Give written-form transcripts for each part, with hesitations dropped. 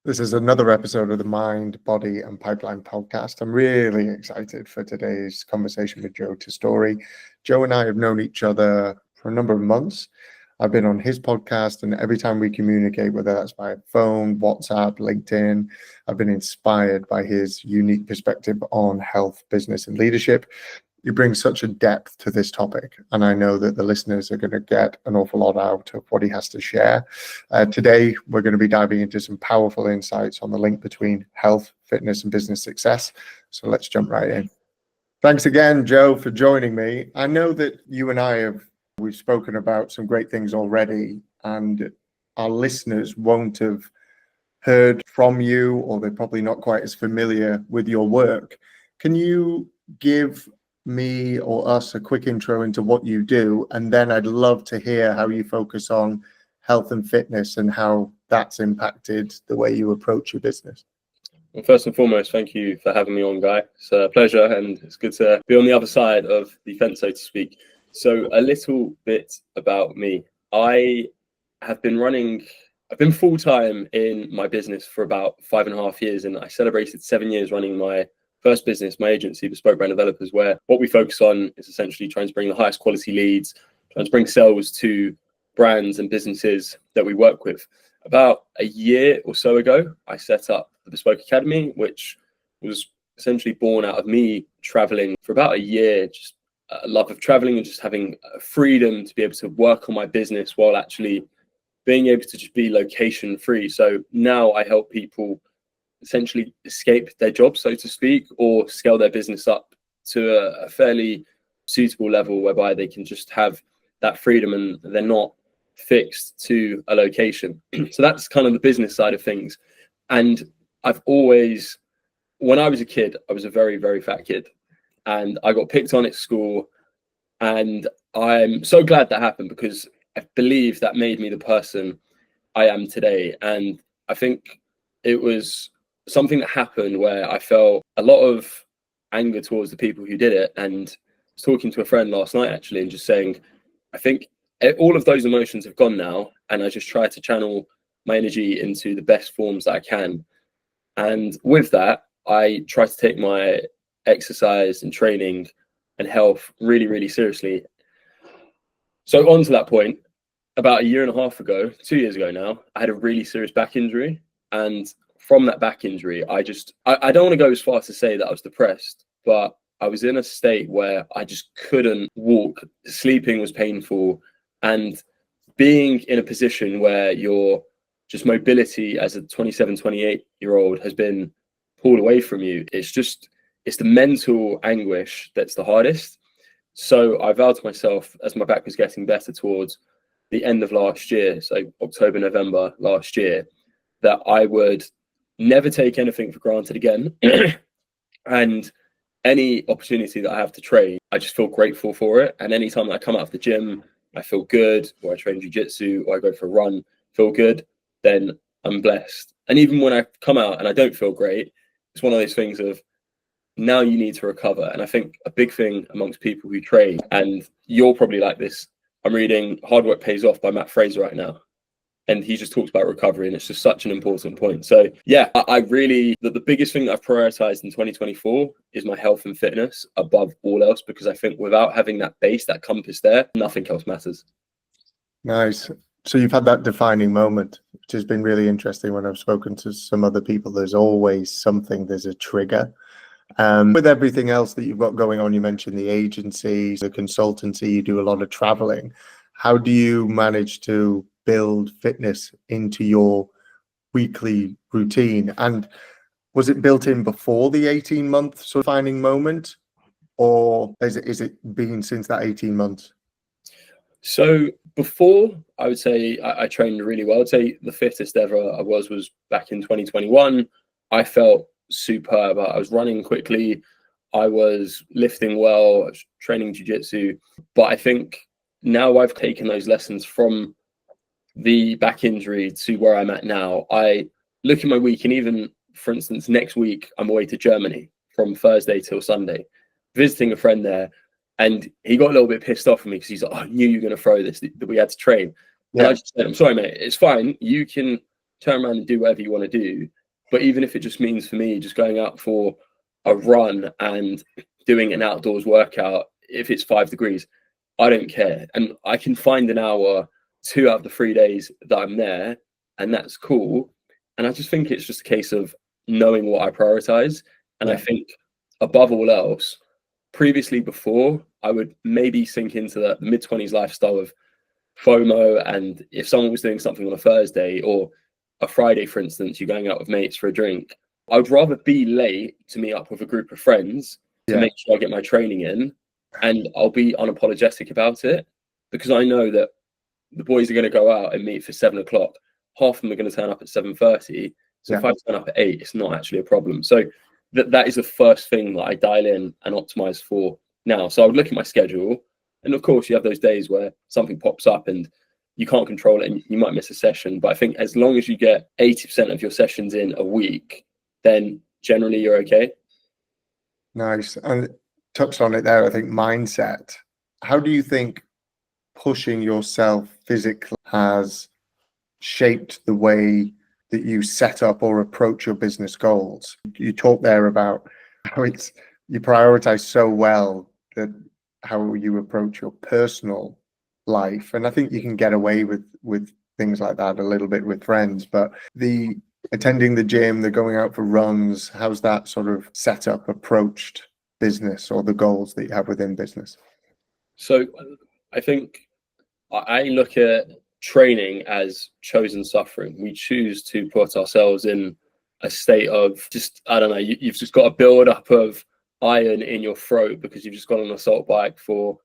This is another episode of the Mind, Body and Pipeline podcast. I'm really excited for today's conversation with Joe Testouri. Joe and I have known each other for a number of months. I've been on his podcast, and every time we communicate, whether that's by phone, WhatsApp, LinkedIn, I've been inspired by his unique perspective on health, business, and leadership. You bring such a depth to this topic, and I know that the listeners are going to get an awful lot out of what he has to share. Today, we're going to be diving into some powerful insights on the link between health, fitness, and business success. So let's jump right in. Thanks again, Joe, for joining me. I know that you and we've spoken about some great things already, and our listeners won't have heard from you, or they're probably not quite as familiar with your work. Can you give me or us a quick intro into what you do, and then I'd love to hear how you focus on health and fitness and how that's impacted the way you approach your business? Well, first and foremost, thank you for having me on, Guy. It's a pleasure, and it's good to be on the other side of the fence, so to speak. So a little bit about me. I've been full-time in my business for about 5.5 years, and I celebrated 7 years running my first business, my agency, Bespoke Brand Developers, where what we focus on is essentially trying to bring the highest quality leads, trying to bring sales to brands and businesses that we work with. About a year or so ago, I set up the Bespoke Academy, which was essentially born out of me traveling for about a year, just a love of traveling and just having freedom to be able to work on my business while actually being able to just be location free. So now I help people essentially escape their job, so to speak, or scale their business up to a fairly suitable level whereby they can just have that freedom and they're not fixed to a location. So that's kind of the business side of things. And when I was a kid, I was a very, very fat kid, and I got picked on at school, and I'm so glad that happened because I believe that made me the person I am today. And I think it was something that happened where I felt a lot of anger towards the people who did it. And I was talking to a friend last night, actually, and just saying, I think all of those emotions have gone now, and I just try to channel my energy into the best forms that I can. And with that, I try to take my exercise and training and health really, really seriously. So on to that point, about 1.5 years ago, 2 years ago now, I had a really serious back injury. And from that back injury, I don't want to go as far as to say that I was depressed, but I was in a state where I just couldn't walk. Sleeping was painful, and being in a position where your just mobility as a 27, 28-year-old has been pulled away from you, it's the mental anguish that's the hardest. So I vowed to myself, as my back was getting better towards the end of last year, so October, November last year, that I would never take anything for granted again. And any opportunity that I have to train, I just feel grateful for it. And anytime I come out of the gym, I feel good, or I train Jiu Jitsu, or I go for a run, feel good, then I'm blessed. And even when I come out and I don't feel great, it's one of those things of, now you need to recover. And I think a big thing amongst people who train, and you're probably like this, I'm reading Hard Work Pays Off by Matt Fraser right now, and he just talks about recovery, and it's just such an important point. So yeah, the biggest thing that I've prioritized in 2024 is my health and fitness above all else, because I think without having that base, that compass there, nothing else matters. Nice. So you've had that defining moment, which has been really interesting. When I've spoken to some other people, there's always something, there's a trigger. With everything else that you've got going on, you mentioned the agency, the consultancy, you do a lot of traveling. How do you manage to build fitness into your weekly routine? And was it built in before the 18-month sort of defining moment, or is it been since that 18 months? So before, I would say I trained really well. I'd say the fittest ever I was back in 2021. I felt superb. I was running quickly, I was lifting well, I was training jiu-jitsu. But I think now I've taken those lessons from the back injury to where I'm at now. I look at my week, and even, for instance, next week I'm away to Germany from Thursday till Sunday, visiting a friend there, and he got a little bit pissed off at me because he's like, I knew you were going to throw this, that we had to train. Yeah. And I just said, I'm sorry, mate, it's fine. You can turn around and do whatever you want to do. But even if it just means for me just going out for a run and doing an outdoors workout, if it's 5 degrees, I don't care. And I can find an hour 2 out of the 3 days that I'm there, and that's cool. And I just think it's just a case of knowing what I prioritize. And I think above all else, previously before, I would maybe sink into the mid-20s lifestyle of FOMO. And if someone was doing something on a Thursday or a Friday, for instance, you're going out with mates for a drink, I would rather be late to meet up with a group of friends to make sure I get my training in, and I'll be unapologetic about it, because I know that the boys are going to go out and meet for 7 o'clock. Half of them are going to turn up at 7:30. So if I turn up at 8, it's not actually a problem. So that is the first thing that I dial in and optimize for now. So I would look at my schedule, and of course you have those days where something pops up and you can't control it and you might miss a session. But I think as long as you get 80% of your sessions in a week, then generally you're okay. Nice. And touched on it there, I think mindset. How do you think pushing yourself physically has shaped the way that you set up or approach your business goals? You talked there about how you prioritize so well that how you approach your personal life, and I think you can get away with things like that a little bit with friends, but the attending the gym, the going out for runs, how's that sort of setup approached business or the goals that you have within business? So I think I look at training as chosen suffering. We choose to put ourselves in a state of just, I don't know, you've just got a build up of iron in your throat because you've just gone on an assault bike for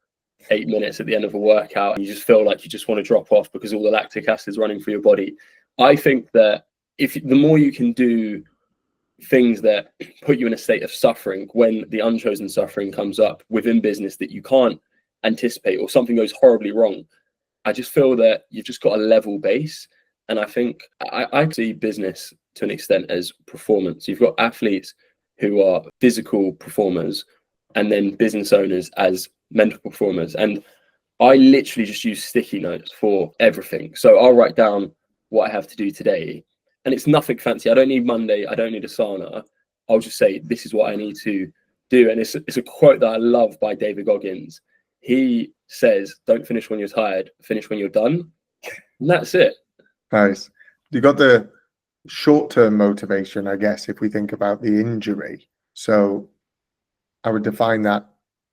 8 minutes at the end of a workout, and you just feel like you just want to drop off because all the lactic acid is running through your body. I think that if the more you can do things that put you in a state of suffering, when the unchosen suffering comes up within business that you can't anticipate or something goes horribly wrong, I just feel that you've just got a level base. And I think I see business to an extent as performance. You've got athletes who are physical performers and then business owners as mental performers. And I literally just use sticky notes for everything. So I'll write down what I have to do today. And it's nothing fancy. I don't need Monday. I don't need Asana. I'll just say, this is what I need to do. And it's a quote that I love by David Goggins. He says, don't finish when you're tired, finish when you're done. And that's it. Nice. You got the short-term motivation, I guess, if we think about the injury. So I would define that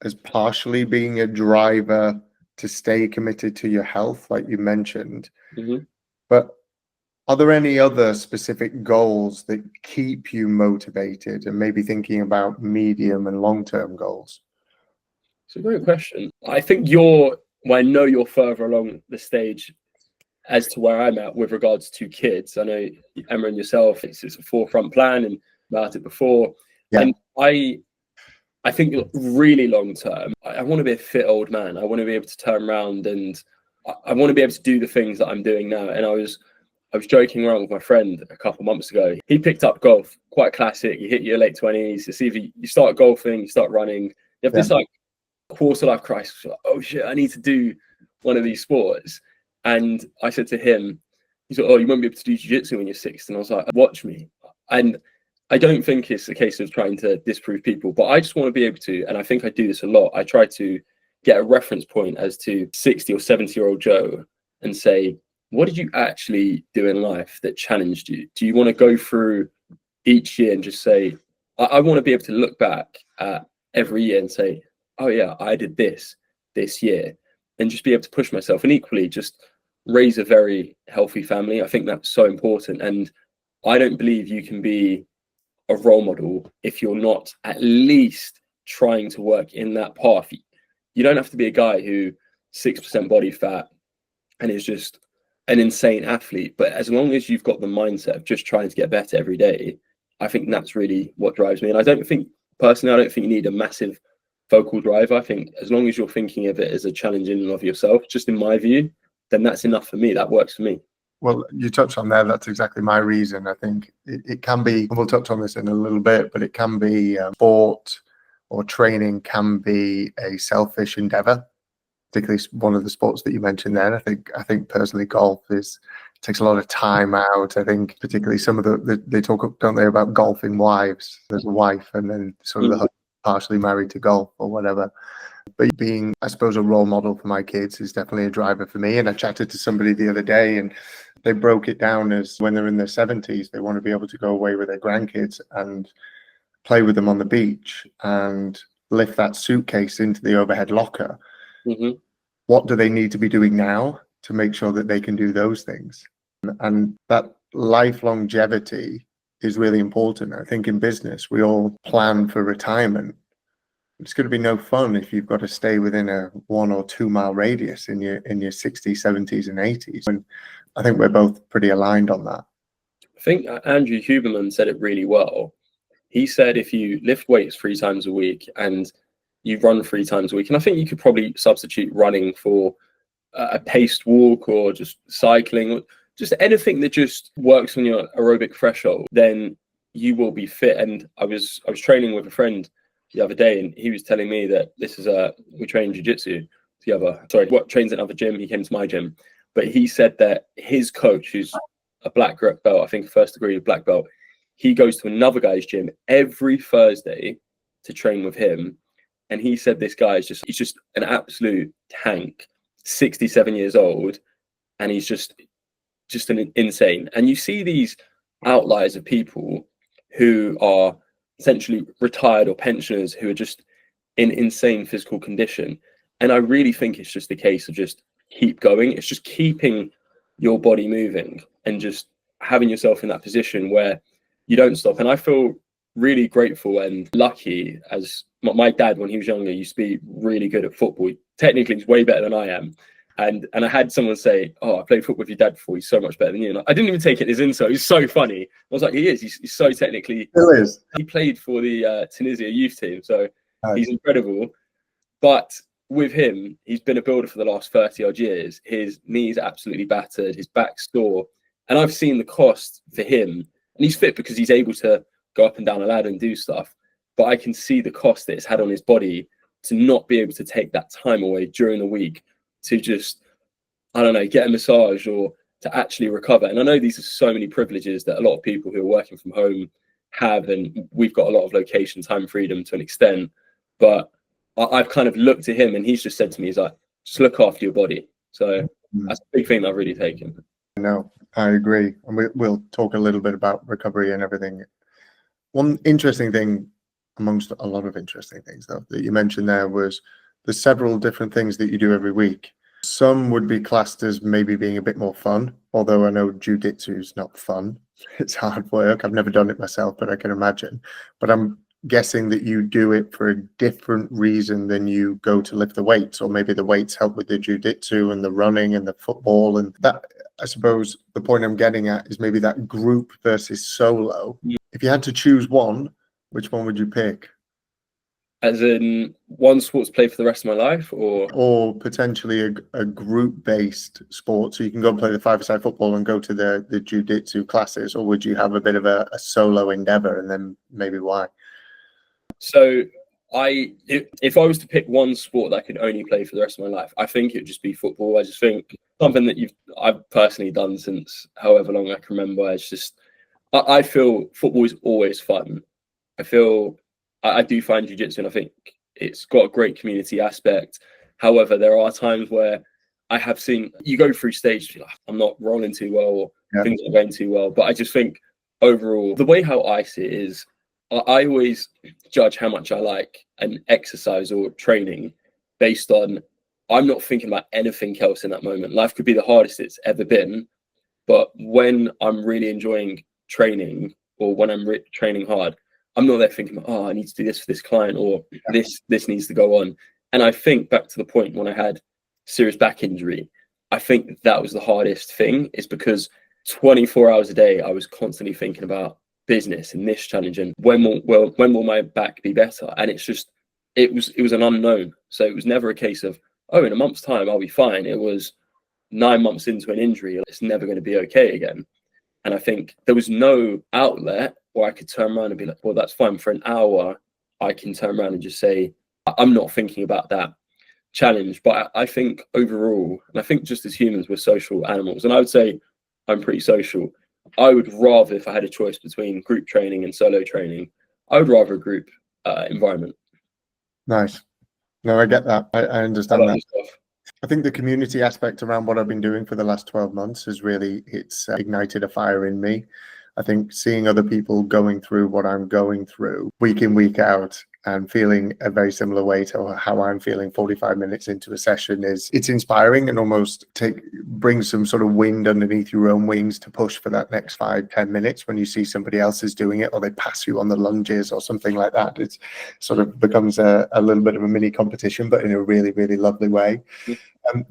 as partially being a driver to stay committed to your health, like you mentioned. Mm-hmm. But are there any other specific goals that keep you motivated, and maybe thinking about medium and long-term goals? It's a great question. I think I know you're further along the stage as to where I'm at with regards to kids. I know Emma and yourself, it's a forefront plan and about it before. Yeah. And I think really long term, I want to be a fit old man. I want to be able to turn around and I want to be able to do the things that I'm doing now. And I was joking around with my friend a couple of months ago. He picked up golf, quite classic. You hit your late 20s. It's either you start golfing, you start running. You have this like quarter life crisis. Like, oh shit, I need to do one of these sports. And I said to him, he's like, oh, you won't be able to do Jiu Jitsu when you're 6. And I was like, watch me. And I don't think it's a case of trying to disprove people, but I just want to be able to, and I think I do this a lot. I try to get a reference point as to 60 or 70-year-old Joe and say, what did you actually do in life that challenged you? Do you want to go through each year and just say, I want to be able to look back at every year and say, oh yeah, I did this year, and just be able to push myself, and equally just raise a very healthy family. I think that's so important. And I don't believe you can be a role model if you're not at least trying to work in that path. You don't have to be a guy who 6% body fat and is just an insane athlete, but as long as you've got the mindset of just trying to get better every day, I think that's really what drives me. And I don't think you need a massive vocal drive. I think as long as you're thinking of it as a challenge in and of yourself, just in my view, then that's enough for me. That works for me. Well, you touched on there. That's exactly my reason. I think it can be, we'll touch on this in a little bit, but it can be sport or training can be a selfish endeavor, particularly one of the sports that you mentioned there. I think personally golf is takes a lot of time out. I think particularly some of they talk, don't they, about golfing wives. There's a wife and then sort of the husband partially married to golf or whatever. But being, I suppose, a role model for my kids is definitely a driver for me. And I chatted to somebody the other day and they broke it down as when they're in their 70s, they want to be able to go away with their grandkids and play with them on the beach and lift that suitcase into the overhead locker. What do they need to be doing now to make sure that they can do those things? And that life longevity is really important. I think in business, we all plan for retirement. It's going to be no fun if you've got to stay within a 1 or 2 mile radius in your 60s, 70s, and 80s. And I think we're both pretty aligned on that. I think Andrew Huberman said it really well. He said if you lift weights 3 times a week and you run 3 times a week, and I think you could probably substitute running for a paced walk or just cycling, or just anything that just works on your aerobic threshold, then you will be fit. And I was training with a friend the other day, and he was telling me that we train Jiu Jitsu together. Sorry, what trains at another gym? He came to my gym, but he said that his coach, who's a black belt, I think a first degree black belt, he goes to another guy's gym every Thursday to train with him. And he said this guy he's just an absolute tank, 67 years old, and he's just an insane. And you see these outliers of people who are essentially retired or pensioners who are just in insane physical condition. And I really think it's just a case of just keep going. It's just keeping your body moving and just having yourself in that position where you don't stop. And I feel really grateful and lucky, as my dad, when he was younger, used to be really good at football. Technically, he's way better than I am. And I had someone say, "Oh, I played football with your dad before. He's so much better than you." And I didn't even take it as insult. He's so funny. I was like, he is. He's so technically. Still is. He played for the Tunisia youth team, so he's incredible. But with him, he's been a builder for the last 30 odd years. His knees are absolutely battered. His back's sore. And I've seen the cost for him. And he's fit because he's able to go up and down a ladder and do stuff. But I can see the cost that it's had on his body to not be able to take that time away during the week to just, I don't know, get a massage or to actually recover. And I know these are so many privileges that a lot of people who are working from home have, and we've got a lot of location time freedom to an extent. But I've kind of looked at him and he's just said to me, he's like, just look after your body. So that's a big thing I've really taken. No, I agree. And we'll talk a little bit about recovery and everything. One interesting thing, amongst a lot of interesting things, though, that you mentioned there was there's several different things that you do every week. Some would be classed as maybe being a bit more fun, although I know Jiu Jitsu is not fun. It's hard work. I've never done it myself, but I can imagine. But I'm guessing that you do it for a different reason than you go to lift the weights, or maybe the weights help with the Jiu Jitsu and the running and the football. And that, I suppose the point I'm getting at is maybe that group versus solo. If you had to choose one, which one would you pick? As in one sport to play for the rest of my life, or potentially a group-based sport, so you can go and play the five-a-side football and go to the jiu-jitsu classes, or would you have a bit of a solo endeavor, and then maybe why? So if I was to pick one sport that I could only play for the rest of my life, I think it would just be football. I just think something that I've personally done since however long I can remember. It's just I feel football is always fun. I do find jiu-jitsu, and I think it's got a great community aspect. However, there are times where I have seen you go through stages, like, I'm not rolling too well, or things are going too well. But I just think overall, the way how I see it is, I always judge how much I like an exercise or training based on, I'm not thinking about anything else in that moment. Life could be the hardest it's ever been, but when I'm really enjoying training, or when I'm training hard, I'm not there thinking, oh, I need to do this for this client, or this needs to go on. And I think back to the point when I had serious back injury, I think that was the hardest thing, is because 24 hours a day, I was constantly thinking about business and this challenge and when will my back be better? And it's just, it was an unknown. So it was never a case of, oh, in a month's time, I'll be fine. It was 9 months into an injury, it's never going to be okay again. And I think there was no outlet where I could turn around and be like, well, that's fine. For an hour, I can turn around and just say, I'm not thinking about that challenge. But I think overall, and I think just as humans, we're social animals. And I would say I'm pretty social. I would rather, if I had a choice between group training and solo training, I would rather a group environment. Nice. No, I get that. I How understand about that. yourself? I think the community aspect around what I've been doing for the last 12 months has really, it's ignited a fire in me. I think seeing other people going through what I'm going through week in, week out, and feeling a very similar way to how I'm feeling 45 minutes into a session it's inspiring, and almost brings some sort of wind underneath your own wings to push for that next 5-10 minutes when you see somebody else is doing it, or they pass you on the lunges or something like that. It's sort of becomes a little bit of a mini competition, but in a really, really lovely way.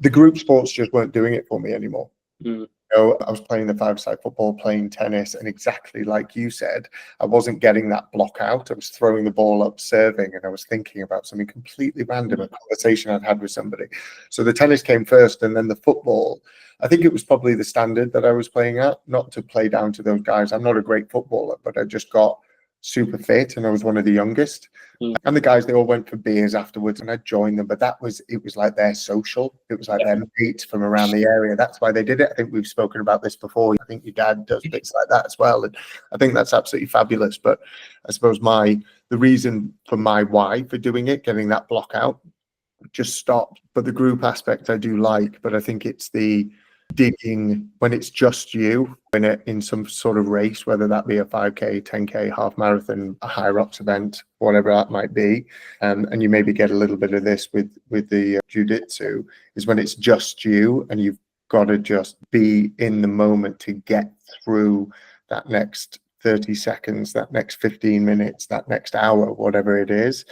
The group sports just weren't doing it for me anymore. Mm. I was playing the five-side football, playing tennis, and exactly like you said, I wasn't getting that block out. I was throwing the ball up, serving, and I was thinking about something completely random, a conversation I'd had with somebody. So the tennis came first, and then the football. I think it was probably the standard that I was playing at, not to play down to those guys. I'm not a great footballer, but I just got super fit, and I was one of the youngest. And the guys, they all went for beers afterwards, and I joined them. But it was like their social. It was like their mates from around the area. That's why they did it. I think we've spoken about this before. I think your dad does bits like that as well, and I think that's absolutely fabulous. But I suppose the reason for my why for doing it, getting that block out, just stopped. But the group aspect I do like, but I think it's the digging when it's just you in some sort of race, whether that be a 5K, 10K, half marathon, a high rocks event, whatever that might be. And you maybe get a little bit of this with the jiu-jitsu, is when it's just you and you've got to just be in the moment to get through that next 30 seconds, that next 15 minutes, that next hour, whatever it is.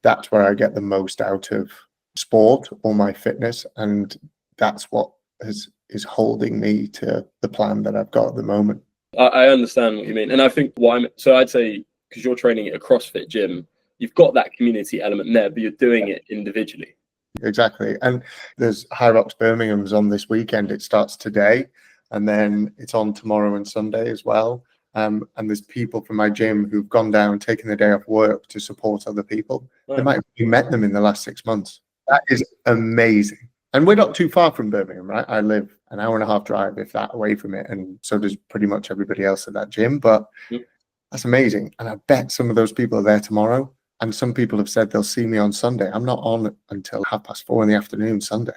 That's where I get the most out of sport or my fitness. And that's what is holding me to the plan that I've got at the moment. I understand what you mean. And I think so I'd say, because you're training at a CrossFit gym, you've got that community element there, but you're doing it individually. Exactly. And there's High Rocks Birmingham's on this weekend. It starts today, and then it's on tomorrow and Sunday as well. And there's people from my gym who've gone down, taken the day off work to support other people. They might have met them in the last 6 months. That is amazing. And we're not too far from Birmingham, right? I live an hour and a half drive, if that, away from it. And so does pretty much everybody else at that gym. But that's amazing. And I bet some of those people are there tomorrow. And some people have said they'll see me on Sunday. I'm not on until 4:30 in the afternoon Sunday.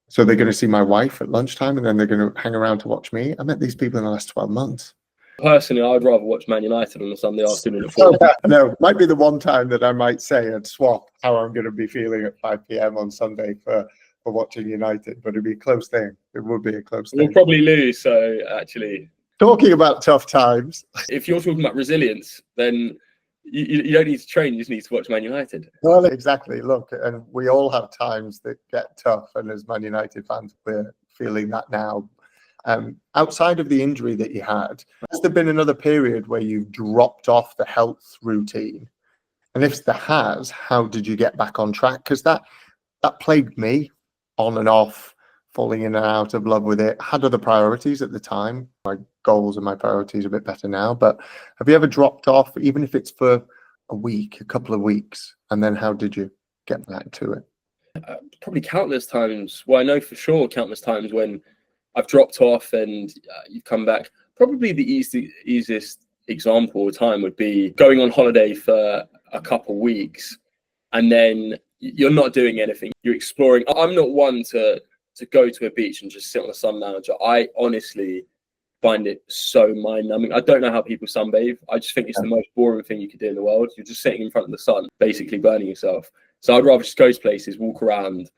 So they're going to see my wife at lunchtime, and then they're going to hang around to watch me. I met these people in the last 12 months. Personally, I'd rather watch Man United on a Sunday afternoon at 4. No, might be the one time that I might say I'd swap how I'm going to be feeling at 5 p.m. on Sunday for watching United, but it'd be a close thing. It would be a close thing. We'll probably lose, so actually. Talking about tough times. If you're talking about resilience, then you don't need to train, you just need to watch Man United. Well, exactly. Look, and we all have times that get tough, and as Man United fans, we're feeling that now. Outside of the injury that you had, has there been another period where you've dropped off the health routine? And if there has, how did you get back on track? Because that plagued me on and off, falling in and out of love with it. Had other priorities at the time. My goals and my priorities are a bit better now. But have you ever dropped off, even if it's for a week, a couple of weeks? And then how did you get back to it? Probably countless times. Well, I know for sure countless times when I've dropped off and you've come back. Probably the easiest example of time would be going on holiday for a couple of weeks and then you're not doing anything. You're exploring. I'm not one to go to a beach and just sit on a sun lounger. I honestly find it so mind-numbing. I don't know how people sunbathe. I just think it's the most boring thing you could do in the world. You're just sitting in front of the sun, basically burning yourself. So I'd rather just go to places, walk around.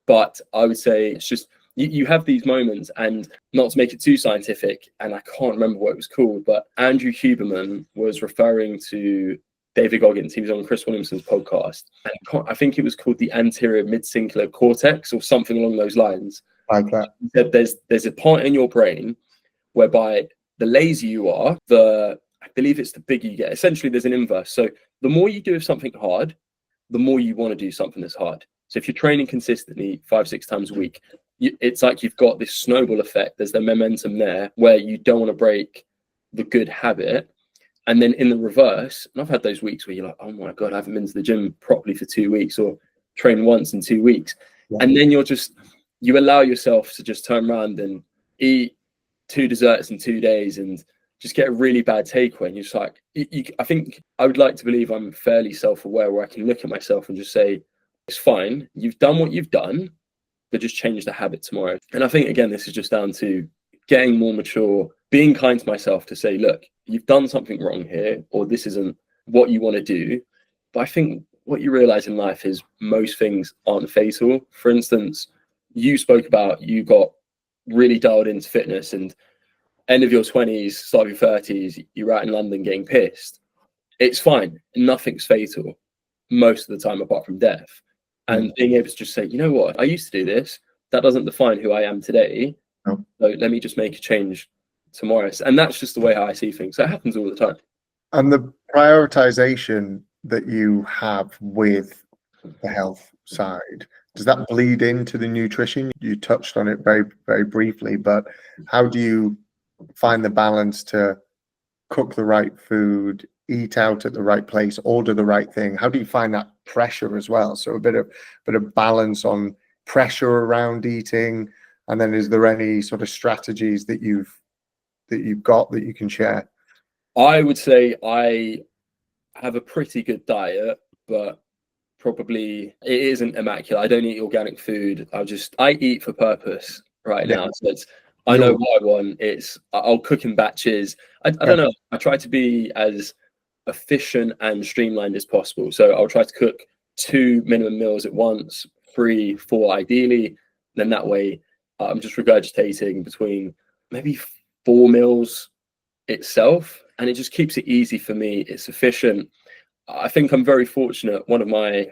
But I would say it's just, you have these moments, and not to make it too scientific, and I can't remember what it was called, but Andrew Huberman was referring to David Goggins. He was on Chris Williamson's podcast. And I think it was called the anterior midcincular cortex or something along those lines. Like that. He said there's a part in your brain whereby the lazier you are, I believe it's the bigger you get. Essentially, there's an inverse. So the more you do of something hard, the more you want to do something that's hard. So if you're training consistently 5-6 times a week, it's like you've got this snowball effect. There's the momentum there where you don't want to break the good habit. And then in the reverse, and I've had those weeks where you're like, oh my God, I haven't been to the gym properly for 2 weeks or trained once in 2 weeks. Yeah. And then you allow yourself to just turn around and eat 2 desserts in 2 days and just get a really bad takeaway. And you're just like, I think I would like to believe I'm fairly self-aware where I can look at myself and just say, it's fine. You've done what you've done, but just change the habit tomorrow. And I think, again, this is just down to getting more mature, being kind to myself to say, look, you've done something wrong here, or this isn't what you want to do. But I think what you realize in life is most things aren't fatal. For instance, you spoke about you got really dialed into fitness and end of your 20s, start of your 30s, you're out in London getting pissed. It's fine. Nothing's fatal most of the time apart from death. And being able to just say, you know what, I used to do this. That doesn't define who I am today. No. So let me just make a change tomorrow. And that's just the way how I see things. That happens all the time. And the prioritization that you have with the health side, does that bleed into the nutrition? You touched on it very, very briefly, but how do you find the balance to cook the right food, eat out at the right place, order the right thing? How do you find that pressure as well? So a bit of balance on pressure around eating, and then is there any sort of strategies that you've got that you can share? I would say I have a pretty good diet, but probably it isn't immaculate. I don't eat organic food. I eat for purpose right now. So I know what I want. I'll cook in batches. I don't know. I try to be as efficient and streamlined as possible. So I'll try to cook 2 minimum meals at once, 3, 4 ideally. Then that way I'm just regurgitating between maybe 4 meals itself. And it just keeps it easy for me. It's efficient. I think I'm very fortunate. One of my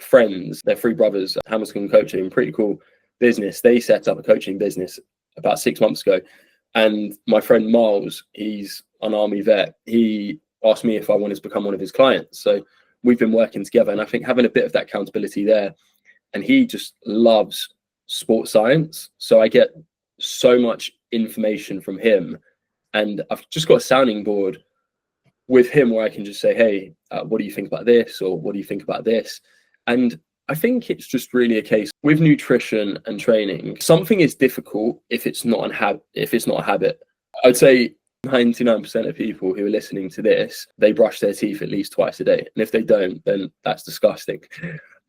friends, they're 3 brothers, Hamilton Coaching, pretty cool business. They set up a coaching business about 6 months ago. And my friend Miles, he's an army vet. He asked me if I wanted to become one of his clients. So we've been working together. And I think having a bit of that accountability there, and he just loves sports science. So I get so much information from him. And I've just got a sounding board with him where I can just say, hey, what do you think about this? Or what do you think about this? And I think it's just really a case with nutrition and training. Something is difficult if it's not a habit. I'd say 99% of people who are listening to this, they brush their teeth at least twice a day. And if they don't, then that's disgusting.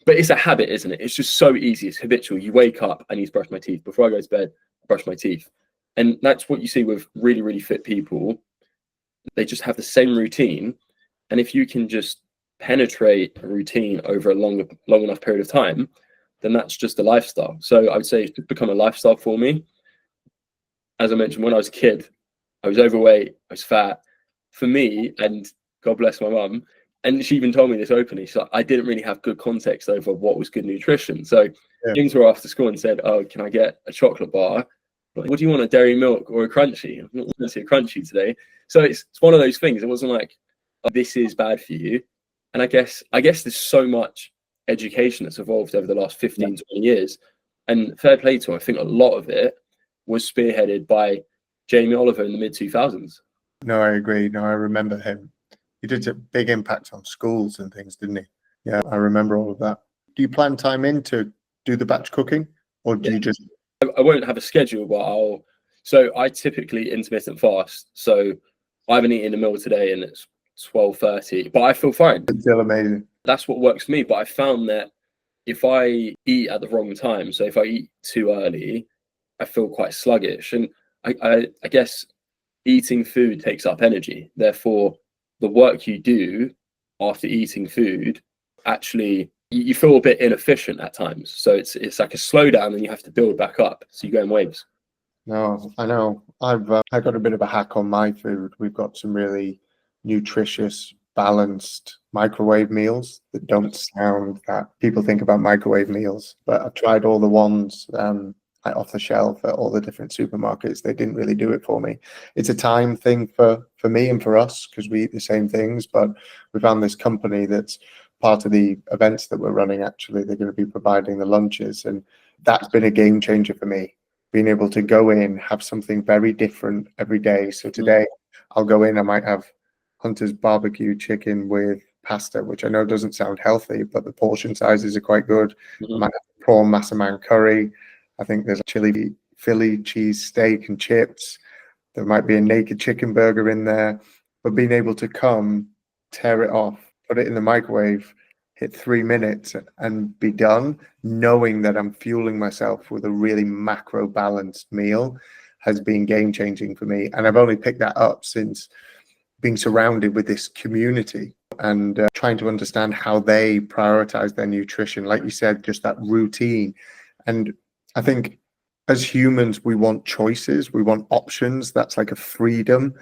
But it's a habit, isn't it? It's just so easy. It's habitual. You wake up, I need to brush my teeth. Before I go to bed, I brush my teeth. And that's what you see with really, really fit people. They just have the same routine. And if you can just penetrate a routine over a long enough period of time, then that's just a lifestyle. So I would say it's become a lifestyle for me. As I mentioned, when I was a kid, I was overweight, I was fat. For me, and God bless my mum, and she even told me this openly, she's like, I didn't really have good context over what was good nutrition. So I came to her after school and said, oh, can I get a chocolate bar? Like, what do you want, a dairy milk or a crunchy? I'm not going to see a crunchy today. So it's one of those things. It wasn't like, oh, this is bad for you. And I guess there's so much education that's evolved over the last 15, 20 years. And fair play to her, I think a lot of it was spearheaded by Jamie Oliver in the mid-2000s. No, I agree. No, I remember him. He did a big impact on schools and things, didn't he? Yeah, I remember all of that. Do you plan time in to do the batch cooking, or do you just... I won't have a schedule, but I typically intermittent fast. So I haven't eaten a meal today and it's 12:30, but I feel fine. It's still amazing. That's what works for me. But I found that if I eat at the wrong time, so if I eat too early, I feel quite sluggish. And I guess eating food takes up energy. Therefore, the work you do after eating food, actually, you feel a bit inefficient at times. So it's like a slowdown and you have to build back up. So you go in waves. No, I know. I got a bit of a hack on my food. We've got some really nutritious, balanced microwave meals that don't sound that people think about microwave meals, but I've tried all the ones off the shelf at all the different supermarkets. They didn't really do it for me. It's a time thing for me and for us because we eat the same things, but we found this company that's part of the events that we're running. Actually, they're going to be providing the lunches, and that's been a game changer for me, being able to go in, have something very different every day. So today I'll go in, I might have Hunter's barbecue chicken with pasta, which I know doesn't sound healthy, but the portion sizes are quite good. I might have prawn massaman curry. I think there's chili Philly cheese steak and chips. There might be a naked chicken burger in there, but being able to come, tear it off, put it in the microwave, hit 3 minutes and be done, knowing that I'm fueling myself with a really macro balanced meal has been game changing for me. And I've only picked that up since being surrounded with this community and trying to understand how they prioritize their nutrition. Like you said, just that routine. And I think as humans, we want choices, we want options. That's like a freedom.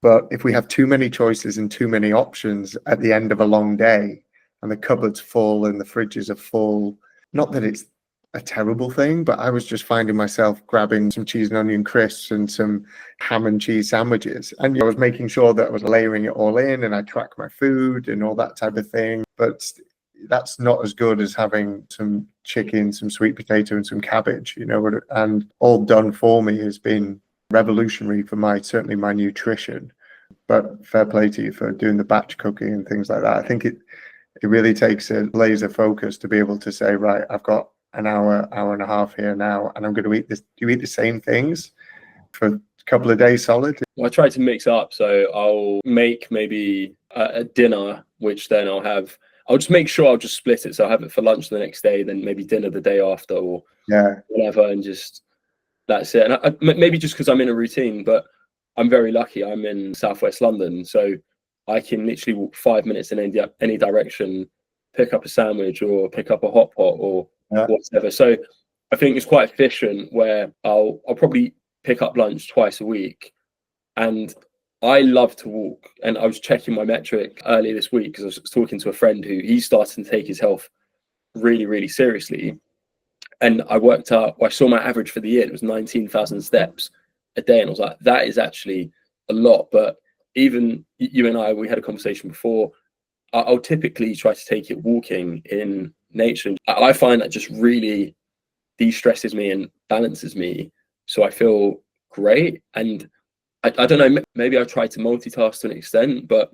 But if we have too many choices and too many options at the end of a long day, and the cupboard's full and the fridges are full, not that it's a terrible thing, but I was just finding myself grabbing some cheese and onion crisps and some ham and cheese sandwiches. And I was making sure that I was layering it all in and I track my food and all that type of thing. But that's not as good as having some chicken, some sweet potato and some cabbage, and all done for me has been revolutionary for certainly my nutrition. But fair play to you for doing the batch cooking and things like that. I think it really takes a laser focus to be able to say, right, I've got an hour and a half here now, and I'm going to eat this. Do you eat the same things for a couple of days solid? Well, I try to mix up. So I'll make maybe a dinner, which then I'll just make sure I'll just split it. So I'll have it for lunch the next day, then maybe dinner the day after or whatever. And just, that's it. And maybe just because I'm in a routine, but I'm very lucky. I'm in Southwest London. So I can literally walk 5 minutes in any direction, pick up a sandwich or pick up a hot pot or whatever. So I think it's quite efficient where I'll probably pick up lunch twice a week. And I love to walk. And I was checking my metric earlier this week because I was talking to a friend who he's starting to take his health really, really seriously. And I worked out, I saw my average for the year, it was 19,000 steps a day. And I was like, that is actually a lot. But even you and I, we had a conversation before, I'll typically try to take it walking in nature. And I find that just really de-stresses me and balances me. So I feel great. And I don't know, maybe I try to multitask to an extent, but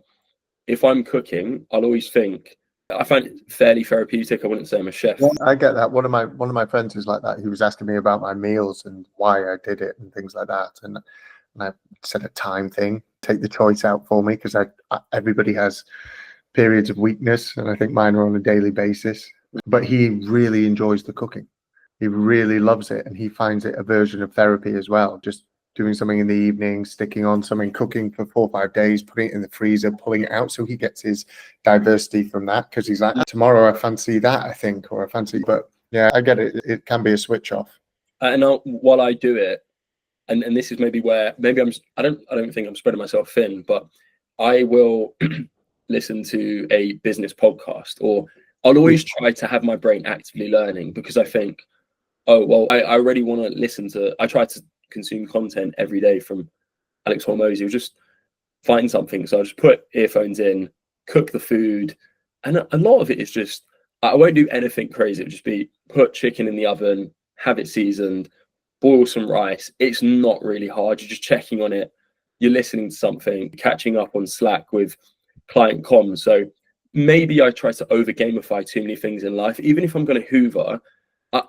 if I'm cooking, I'll always think, I find it fairly therapeutic. I wouldn't say I'm a chef. Yeah, I get that. One of my friends who's like that, he was asking me about my meals and why I did it and things like that. And I said a time thing, take the choice out for me, because everybody has periods of weakness, and I think mine are on a daily basis. But he really enjoys the cooking. He really loves it, and he finds it a version of therapy as well. Just doing something in the evening, sticking on something, cooking for 4 or 5 days, putting it in the freezer, pulling it out, so he gets his diversity from that. Because he's like, tomorrow I fancy that, I think, or I fancy. But yeah, I get it. It can be a switch off. And while I do it, and this is maybe where I don't think I'm spreading myself thin, but I will listen to a business podcast, or I'll always try to have my brain actively learning, because I think, oh, well, I already want to listen to, I try to consume content every day from Alex Hormozy, or just find something. So I'll just put earphones in, cook the food. And a lot of it is just, I won't do anything crazy. It'll just be put chicken in the oven, have it seasoned, boil some rice. It's not really hard. You're just checking on it. You're listening to something, catching up on Slack with client comms. So maybe I try to over gamify too many things in life. Even if I'm going to Hoover,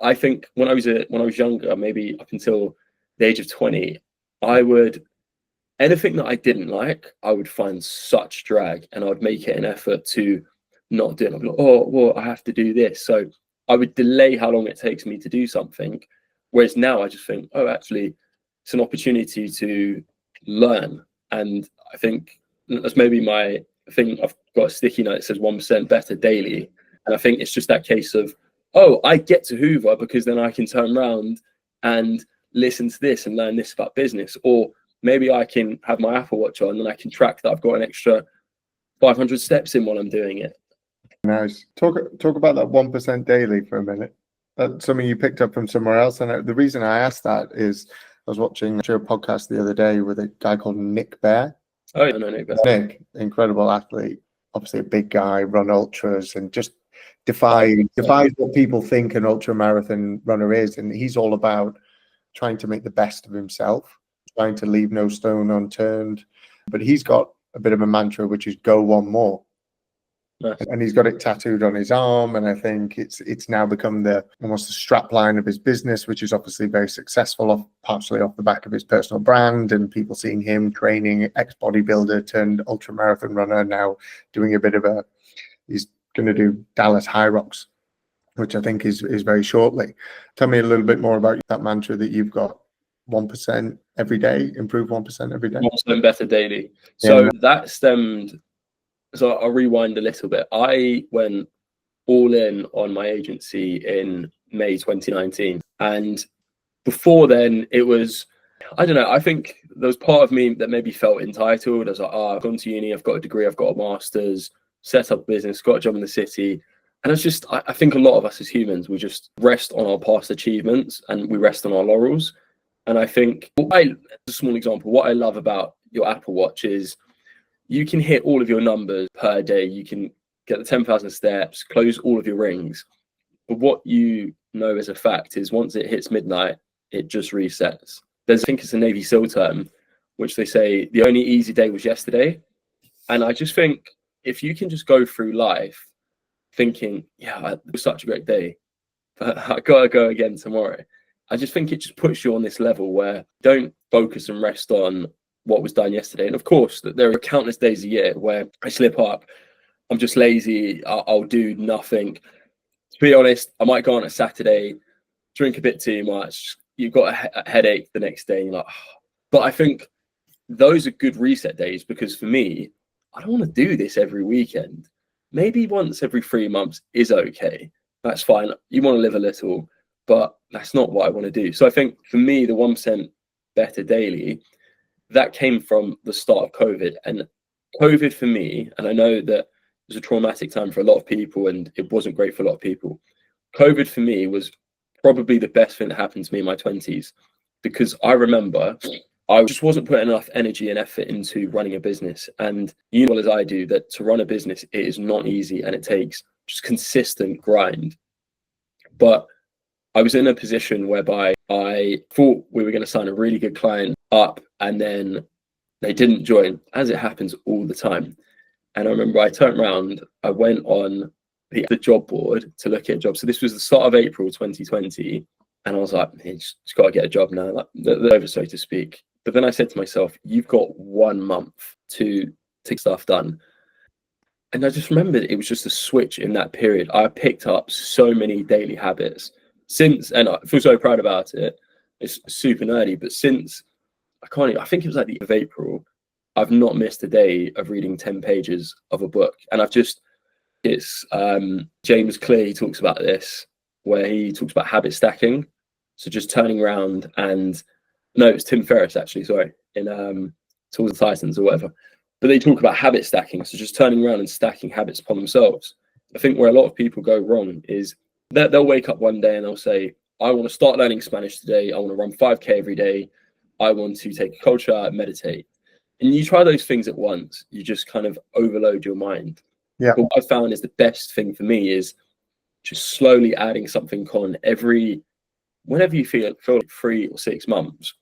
I think when I was younger, maybe up until the age of 20, anything that I didn't like, I would find such drag, and I would make it an effort to not do it. I'd be like, oh, well, I have to do this. So I would delay how long it takes me to do something. Whereas now I just think, oh, actually, it's an opportunity to learn. And I think that's maybe my thing. I've got a sticky note that says 1% better daily. And I think it's just that case of, oh, I get to Hoover because then I can turn around and listen to this and learn this about business. Or maybe I can have my Apple Watch on and I can track that I've got an extra 500 steps in while I'm doing it. Nice. Talk about that 1% daily for a minute. That's something you picked up from somewhere else. And the reason I asked that is I was watching a podcast the other day with a guy called Nick Bear. Oh, yeah, no, Nick Bear. Nick, incredible athlete, obviously a big guy, run ultras, and just defies what people think an ultra marathon runner is. And he's all about trying to make the best of himself, trying to leave no stone unturned. But he's got a bit of a mantra, which is go one more. Nice. and he's got it tattooed on his arm. And I think it's now become almost the strap line of his business, which is obviously very successful, partially off the back of his personal brand and people seeing him training, ex-bodybuilder turned ultra marathon runner, now doing a bit of he's going to do Dallas High Rocks, which I think is very shortly. Tell me a little bit more about that mantra that you've got. 1% every day, improve 1% every day. 1% better daily. So that stemmed. So I'll rewind a little bit. I went all in on my agency in May 2019. And before then, it was, I don't know, I think there was part of me that maybe felt entitled. I was like, I've gone to uni, I've got a degree, I've got a master's, set up a business, got a job in the city. And it's just, I think a lot of us as humans, we just rest on our past achievements and we rest on our laurels. And I think, a small example, what I love about your Apple Watch is you can hit all of your numbers per day. You can get the 10,000 steps, close all of your rings. But what you know as a fact is once it hits midnight, it just resets. I think it's a Navy SEAL term, which they say the only easy day was yesterday. And I just think if you can just go through life thinking, yeah, it was such a great day, but I got to go again tomorrow. I just think it just puts you on this level where don't focus and rest on what was done yesterday. And of course, there are countless days a year where I slip up, I'm just lazy, I'll do nothing. To be honest, I might go on a Saturday, drink a bit too much, you've got a headache the next day, and you're like, oh. But I think those are good reset days because for me, I don't want to do this every weekend. Maybe once every 3 months is okay. That's fine. You want to live a little, but that's not what I want to do. So I think for me, the 1% better daily, that came from the start of COVID. And COVID for me, and I know that it was a traumatic time for a lot of people and it wasn't great for a lot of people. COVID for me was probably the best thing that happened to me in my 20s because I remember I just wasn't putting enough energy and effort into running a business. And you know as I do that to run a business, it is not easy and it takes just consistent grind. But I was in a position whereby I thought we were going to sign a really good client up and then they didn't join, as it happens all the time. And I remember I turned around, I went on the job board to look at a job. So this was the start of April 2020. And I was like, hey, just got to get a job now, like the over, so to speak. But then I said to myself, you've got 1 month to take stuff done. And I just remembered it was just a switch in that period. I picked up so many daily habits since, and I feel so proud about it. It's super nerdy, but since I think it was like the end of April, I've not missed a day of reading 10 pages of a book. And it's James Clear, he talks about this, where he talks about habit stacking. So just turning around and, no, it's Tim Ferriss actually, sorry, in Tools of Titans or whatever. But they talk about habit stacking. So just turning around and stacking habits upon themselves. I think where a lot of people go wrong is that they'll wake up one day and they'll say, I want to start learning Spanish today. I want to run 5K every day. I want to take a cold shower and meditate. And you try those things at once, you just kind of overload your mind. Yeah. But what I found is the best thing for me is just slowly adding something on whenever you feel like 3 or 6 months.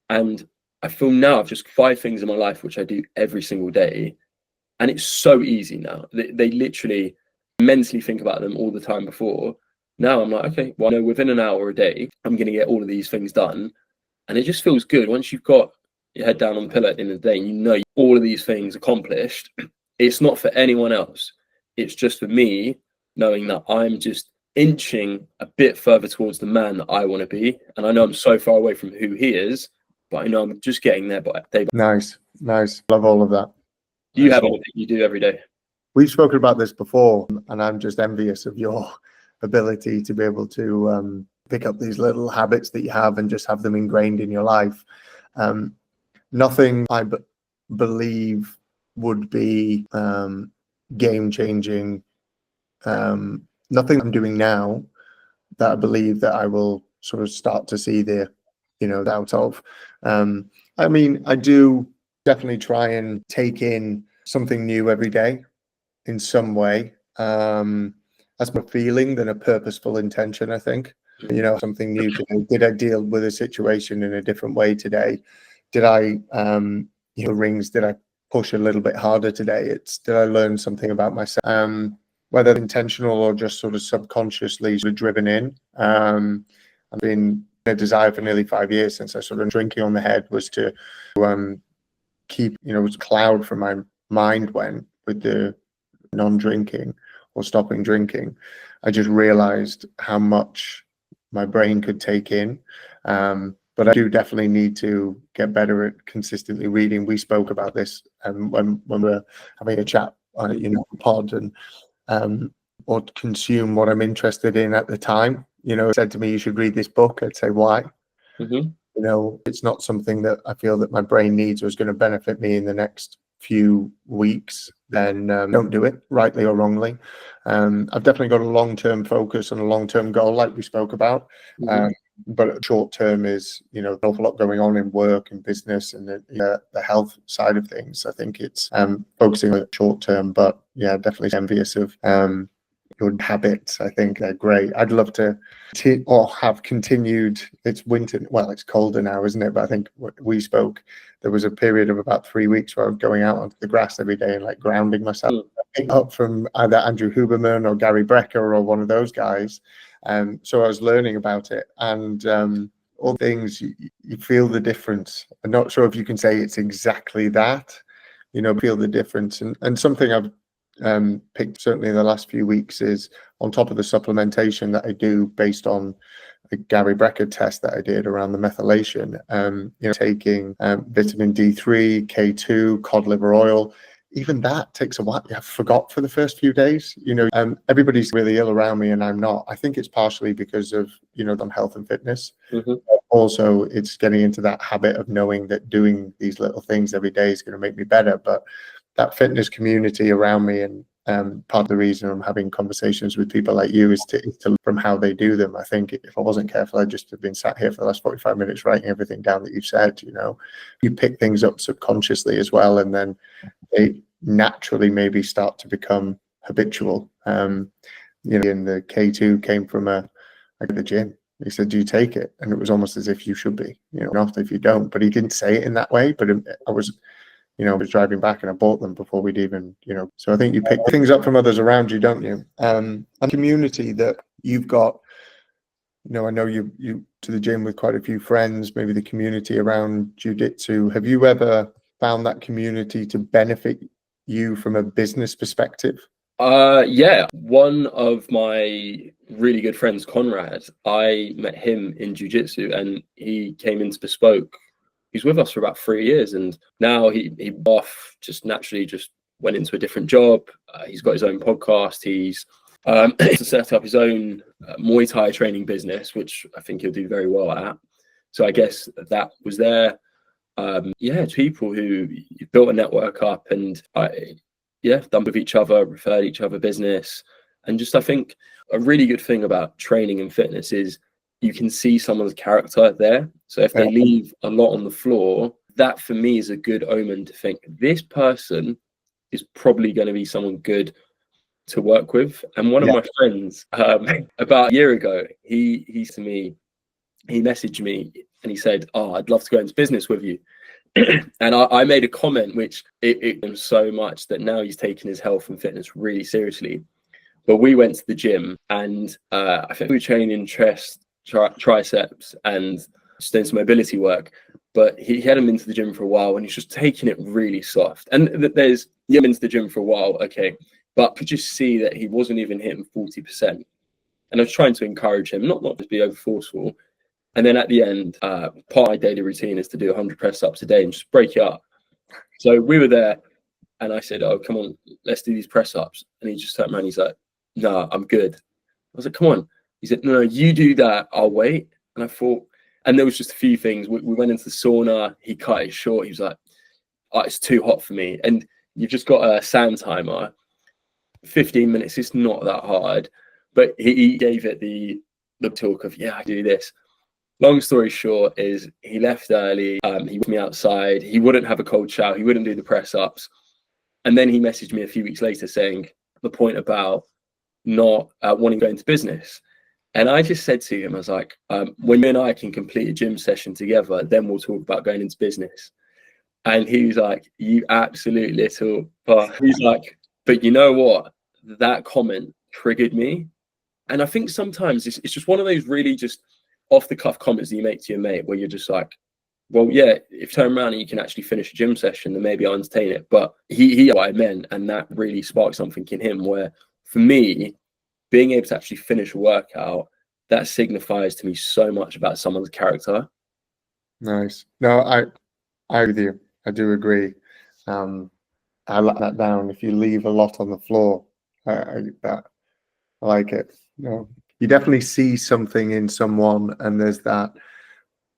And I feel now I've just 5 things in my life which I do every single day. And it's so easy now. They literally mentally think about them all the time before. Now I'm like, okay, well, I know within an hour a day, I'm going to get all of these things done. And it just feels good. Once you've got your head down on the pillow at the end of the day, and you know all of these things accomplished, it's not for anyone else. It's just for me, knowing that I'm just inching a bit further towards the man that I want to be. And I know I'm so far away from who he is, but I know I'm just getting there by day. Nice. Love all of that. Do you have anything you do every day? We've spoken about this before, and I'm just envious of your ability to be able to pick up these little habits that you have and just have them ingrained in your life. Nothing I believe would be game-changing. Nothing I'm doing now that I believe that I will sort of start to see the out of. I mean, I do definitely try and take in something new every day in some way. That's more feeling than a purposeful intention, I think. Something new today. Did I deal with a situation in a different way today? Did I, rings, did I push a little bit harder today. It's, did I learn something about myself? Whether intentional or just sort of subconsciously sort of driven in. I've been a desire for nearly 5 years since I sort of drinking on the head was to keep, it was a cloud from my mind when with the non-drinking or stopping drinking. I just realized how much my brain could take in. But I do definitely need to get better at consistently reading. We spoke about this when we were having a chat on pod, and or consume what I'm interested in at the time. Said to me, you should read this book. I'd say, why? It's not something that I feel that my brain needs or is going to benefit me in the next few weeks, then don't do it, rightly or wrongly. I've definitely got a long-term focus and a long-term goal, like we spoke about. But short term is, an awful lot going on in work and business and the health side of things. I think it's focusing on short term, but yeah, definitely envious of your habits. I think they're great. I'd love to have continued. It's winter. Well, it's colder now, isn't it? But I think we spoke. There was a period of about 3 weeks where I was going out onto the grass every day and like grounding myself. Up from either Andrew Huberman or Gary Brecker or one of those guys. So I was learning about it, and all things you feel the difference. I'm not sure if you can say it's exactly that, feel the difference. And something I've picked certainly in the last few weeks is on top of the supplementation that I do based on the Gary Brecker test that I did around the methylation, taking vitamin D3, K2, cod liver oil. Even that takes a while. I forgot for the first few days. Everybody's really ill around me and I'm not. I think it's partially because of, I'm health and fitness. Also, it's getting into that habit of knowing that doing these little things every day is going to make me better. But that fitness community around me, and part of the reason I'm having conversations with people like you is to learn from how they do them. I think if I wasn't careful, I'd just have been sat here for the last 45 minutes writing everything down that you've said. You pick things up subconsciously as well, and then they naturally maybe start to become habitual. And the K2 came from the gym. He said, do you take it? And it was almost as if you should be, not if you don't. But he didn't say it in that way. But I was driving back and I bought them before we'd even, So I think you pick things up from others around you, don't you? And community that you've got, I know you to the gym with quite a few friends, maybe the community around Jiu Jitsu. Have you ever found that community to benefit you from a business perspective? Yeah, one of my really good friends, Conrad, I met him in Jiu Jitsu and he came into Bespoke. He's with us for about 3 years, and now he off just naturally just went into a different job. He's got his own podcast. He's set up his own Muay Thai training business, which I think he'll do very well at. So I guess that was there. People who built a network up and done with each other, referred each other business. And just, I think a really good thing about training and fitness is you can see someone's character there. So if they leave a lot on the floor, that for me is a good omen to think this person is probably going to be someone good to work with. And one of my friends, about a year ago, he messaged me and he said, "Oh, I'd love to go into business with you." And I made a comment which it him so much that now he's taken his health and fitness really seriously. But we went to the gym and I think we were training chest, triceps and just doing some mobility work. But he had him into the gym for a while and he's just taking it really soft. And there's into the gym for a while, okay, but could just see that he wasn't even hitting 40%. And I was trying to encourage him, not to be over forceful. And then at the end, part of my daily routine is to do 100 press ups a day and just break it up. So we were there and I said, "Oh, come on, let's do these press ups." And he just turned around, he's like, "No, I'm good." I was like, "Come on." He said, "No, you do that, I'll wait." And I thought, and there was just a few things. We went into the sauna, he cut it short. He was like, "Oh, it's too hot for me." And you've just got a sand timer, 15 minutes, it's not that hard. But he gave it the talk of, "Yeah, I do this." Long story short is he left early. He was me outside. He wouldn't have a cold shower. He wouldn't do the press ups. And then he messaged me a few weeks later saying the point about not wanting to go into business. And I just said to him, I was like, when you and I can complete a gym session together, then we'll talk about going into business. And he was like, "You absolute little," but he's like, "But you know what? That comment triggered me." And I think sometimes it's just one of those really just off the cuff comments that you make to your mate where you're just like, well, yeah, if you turn around and you can actually finish a gym session, then maybe I'll entertain it. But he what I meant, and that really sparked something in him where, for me, being able to actually finish a workout, that signifies to me so much about someone's character. Nice. No, I agree with you. I do agree. I like that down. If you leave a lot on the floor, I like it. No, you definitely see something in someone, and there's that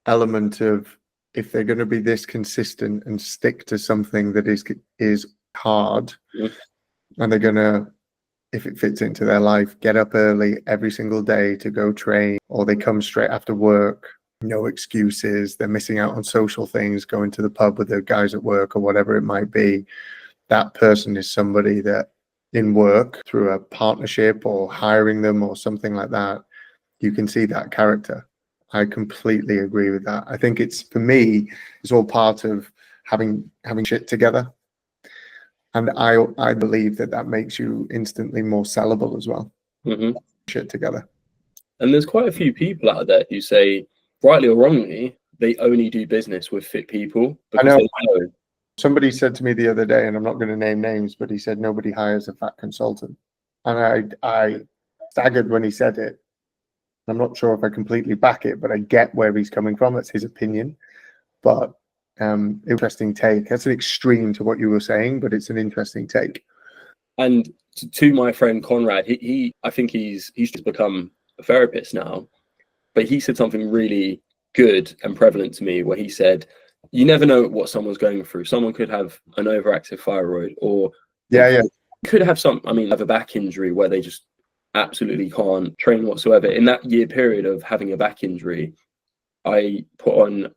element of, if they're going to be this consistent and stick to something that is hard, and they're going to, if it fits into their life, get up early every single day to go train, or they come straight after work, no excuses, they're missing out on social things, going to the pub with their guys at work or whatever it might be. That person is somebody that in work, through a partnership or hiring them or something like that, you can see that character. I completely agree with that. I think it's, for me, it's all part of having shit together. And I believe that makes you instantly more sellable as well. Mm-hmm. Shit together. And there's quite a few people out there who say, rightly or wrongly, they only do business with fit people because I know. they know. Somebody said to me the other day, and I'm not going to name names, but he said nobody hires a fat consultant. And I staggered when he said it. I'm not sure if I completely back it, but I get where he's coming from. That's his opinion. But interesting take. That's an extreme to what you were saying, but it's an interesting take. And to my friend Conrad, he I think he's just become a therapist now, but he said something really good and prevalent to me where he said, you never know what someone's going through. Someone could have an overactive thyroid, or could have have a back injury where they just absolutely can't train whatsoever. In that year period of having a back injury, I put on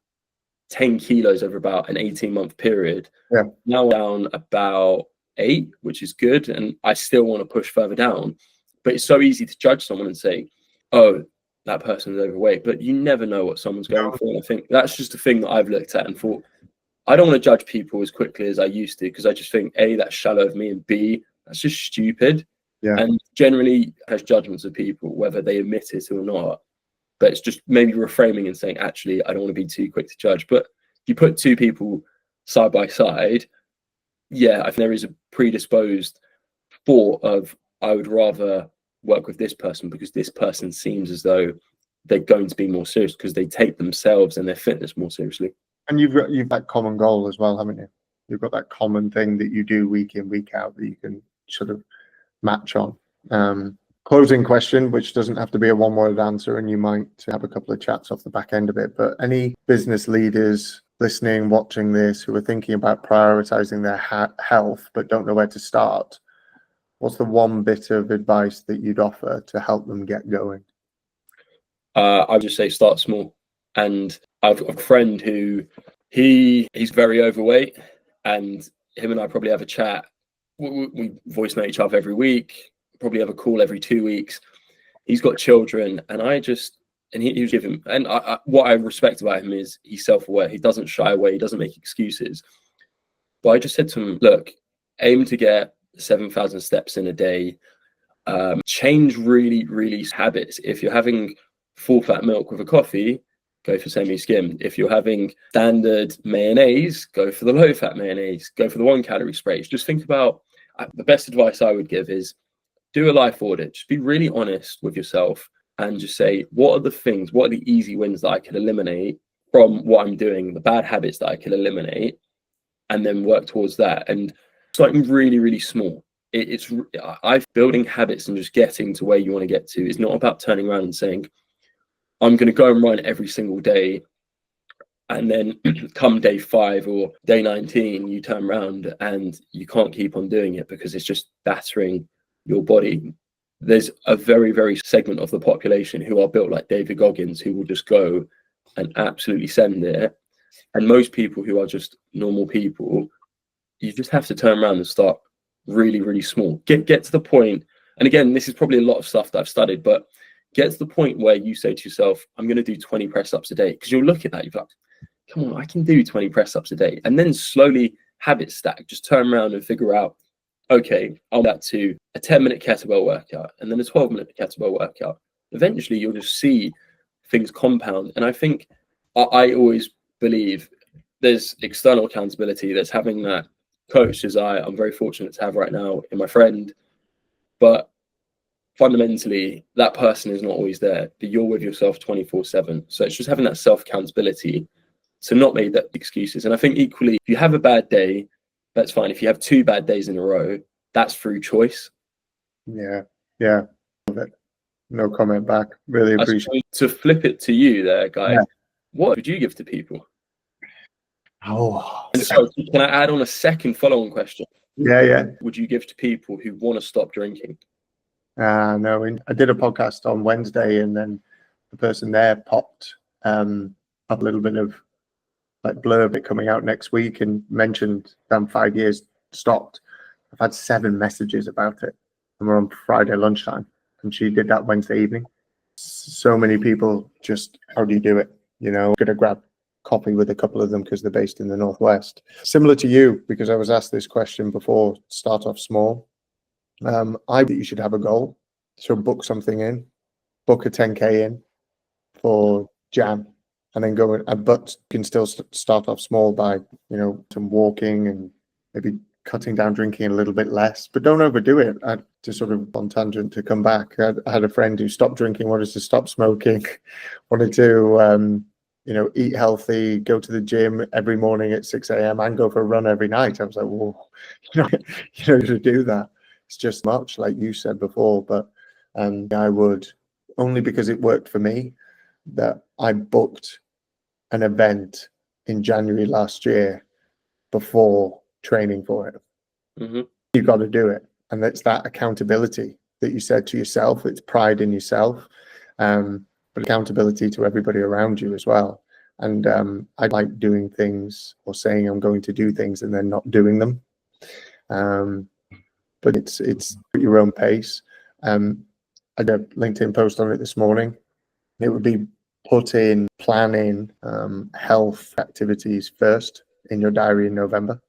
10 kilos over about an 18-month period. Yeah. Now down about 8, which is good. And I still want to push further down. But it's so easy to judge someone and say, oh, that person's overweight. But you never know what someone's going through. And I think that's just a thing that I've looked at and thought, I don't want to judge people as quickly as I used to, because I just think, A, that's shallow of me, and B, that's just stupid. Yeah. And generally has judgments of people, whether they admit it or not. But it's just maybe reframing and saying, actually, I don't want to be too quick to judge. But if you put two people side by side, yeah, I think there is a predisposed thought of, I would rather work with this person because this person seems as though they're going to be more serious because they take themselves and their fitness more seriously. And you've got that common goal as well, haven't you? You've got that common thing that you do week in, week out that you can sort of match on. Closing question, which doesn't have to be a one-word answer, and you might have a couple of chats off the back end of it, but any business leaders listening, watching this, who are thinking about prioritizing their health but don't know where to start, what's the one bit of advice that you'd offer to help them get going? I'd just say start small. And I've got a friend who he's very overweight, and him and I probably have a chat. We voice note each other every week, probably have a call every 2 weeks. He's got children, and he was giving, and what I respect about him is he's self-aware. He doesn't shy away. He doesn't make excuses. But I just said to him, look, aim to get 7,000 steps in a day. Change really habits. If you're having full fat milk with a coffee, go for semi-skimmed. If you're having standard mayonnaise, go for the low fat mayonnaise. Go for the 1 calorie sprays. Just think about, the best advice I would give is do a life audit. Just be really honest with yourself and just say, what are the easy wins that I can eliminate from what I'm doing, the bad habits that I can eliminate, and then work towards that. And something really small. I've building habits and just getting to where you want to get to is not about turning around and saying, I'm going to go and run every single day, and then come day 5 or day 19, you turn around and you can't keep on doing it because it's just battering your body. There's a very segment of the population who are built like David Goggins, who will just go and absolutely send it. And most people who are just normal people, you just have to turn around and start really small. Get to the point, and again, this is probably a lot of stuff that I've studied, but get to the point where you say to yourself, I'm going to do 20 press ups a day, because you'll look at that, you're like, come on, I can do 20 press ups a day. And then slowly habit stack, just turn around and figure out, okay, I'll do that to a 10-minute kettlebell workout and then a 12-minute kettlebell workout. Eventually, you'll just see things compound. And I think I always believe there's external accountability. There's having that coach, as I'm very fortunate to have right now in my friend. But fundamentally, that person is not always there, but you're with yourself 24/7. So it's just having that self-accountability to not make that excuses. And I think equally, if you have a bad day, that's fine. If you have 2 bad days in a row, that's through choice. Yeah. Love it. No comment back. Really appreciate it. To flip it to you there, Guy, Yeah. what would you give to people? Oh, And so can I add on a second follow-on question? yeah. Would you give to people who want to stop drinking? No, I did a podcast on Wednesday, and then the person there popped up a little bit of like blurb it coming out next week and mentioned I'm 5 years stopped. I've had 7 messages about it, and we're on Friday lunchtime, and she did that Wednesday evening. So many people just, how do you do it? You know, gonna grab coffee with a couple of them because they're based in the Northwest. Similar to you, because I was asked this question before, start off small. I think you should have a goal. So book something in, book a 10K in for Jan, and then go. But you can still start off small by, some walking and maybe cutting down drinking a little bit less, but don't overdo it. To sort of on tangent to come back, I had a friend who stopped drinking, wanted to stop smoking, wanted to, eat healthy, go to the gym every morning at 6 a.m. and go for a run every night. I was like, well, to do that. It's just much, like you said before, but I would, only because it worked for me, that I booked an event in January last year before training for it. Mm-hmm. You got to do it. And it's that accountability that you said to yourself. It's pride in yourself, but accountability to everybody around you as well. And I like doing things or saying I'm going to do things and then not doing them. But it's at your own pace. I did a LinkedIn post on it this morning. It would be put in planning health activities first in your diary in November.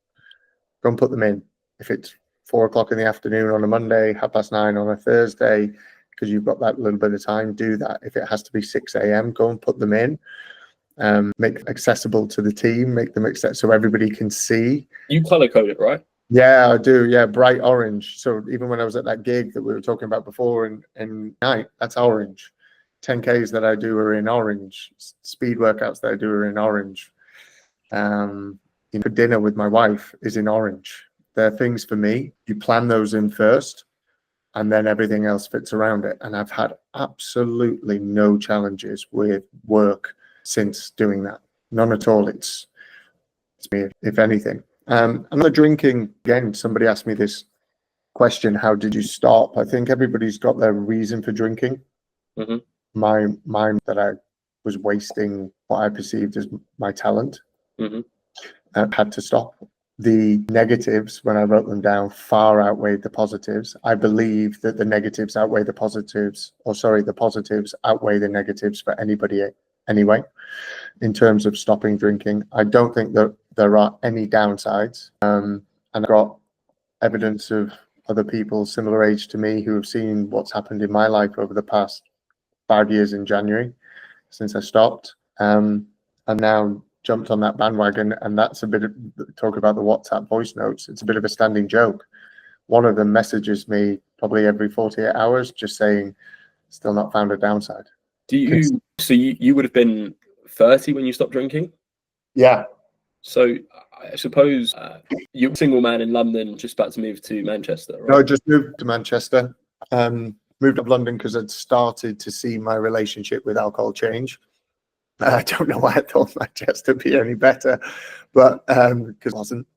Go and put them in. If it's 4 o'clock in the afternoon on a Monday, 9:30 on a Thursday, because you've got that little bit of time, do that. If it has to be 6 a.m., go and put them in. Make them accessible to the team, make them so everybody can see. You color code it, right? Yeah, I do. Yeah, bright orange. So even when I was at that gig that we were talking about before in night, that's orange. 10Ks that I do are in orange. Speed workouts that I do are in orange. Dinner with my wife is in orange. They're things for me. You plan those in first, and then everything else fits around it. And I've had absolutely no challenges with work since doing that. None at all. It's me, if anything. I'm not drinking. Again, somebody asked me this question: how did you stop? I think everybody's got their reason for drinking. Mm-hmm. Mine that I was wasting what I perceived as my talent. Mm-hmm. I had to stop. The negatives, when I wrote them down, far outweighed the positives. I believe that the negatives outweigh the positives, the positives outweigh the negatives for anybody anyway, in terms of stopping drinking. I don't think that there are any downsides. And I've got evidence of other people similar age to me who have seen what's happened in my life over the past 5 years in January since I stopped, and now jumped on that bandwagon. And that's a bit of talk about the WhatsApp voice notes. It's a bit of a standing joke. One of them messages me probably every 48 hours just saying, still not found a downside. So you would have been 30 when you stopped drinking? Yeah. So I suppose you're a single man in London, just about to move to Manchester, right? No, I just moved to Manchester. Moved up to London because I'd started to see my relationship with alcohol change. I don't know why I thought Manchester would be any better, but because it wasn't.